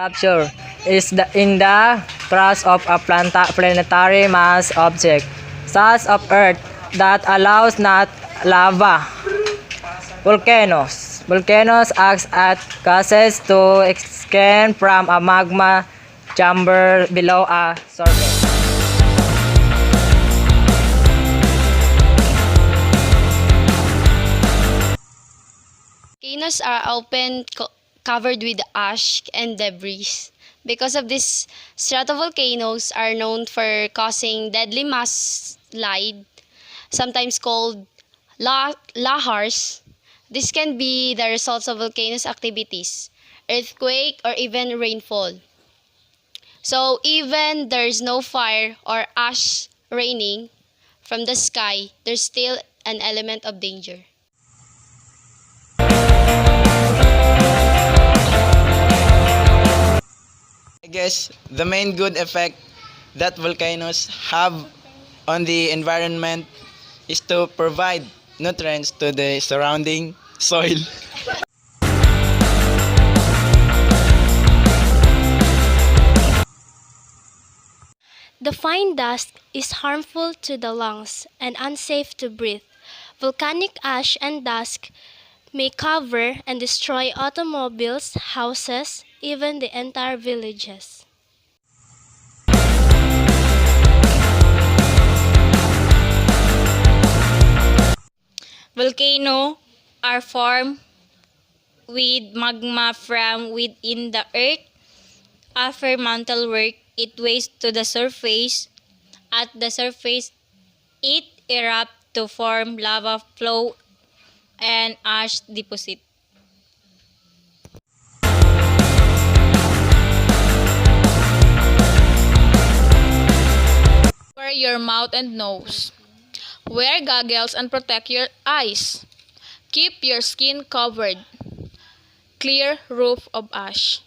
Rupture is in the crust of a planetary mass object, such as Earth, that allows not lava. Volcanoes. Volcanoes act as gases to escape from a magma chamber below a surface. Volcanoes are often covered with ash and debris. Because of this, stratovolcanoes are known for causing deadly mudslide, sometimes called lahars. This can be the results of volcanoes activities, earthquake, or even rainfall. So even there's no fire or ash raining from the sky, there's still an element of danger. I guess the main good effect that volcanoes have on the environment is to provide nutrients to the surrounding soil. The fine dust is harmful to the lungs and unsafe to breathe. Volcanic ash and dust may cover and destroy automobiles, houses, even the entire villages. Volcanoes are formed with magma from within the earth. After mantle work, it weighs to the surface. At the surface, it erupts to form lava flow and ash deposit. Cover your mouth and nose. Wear goggles and protect your eyes. Keep your skin covered. Clear roof of ash.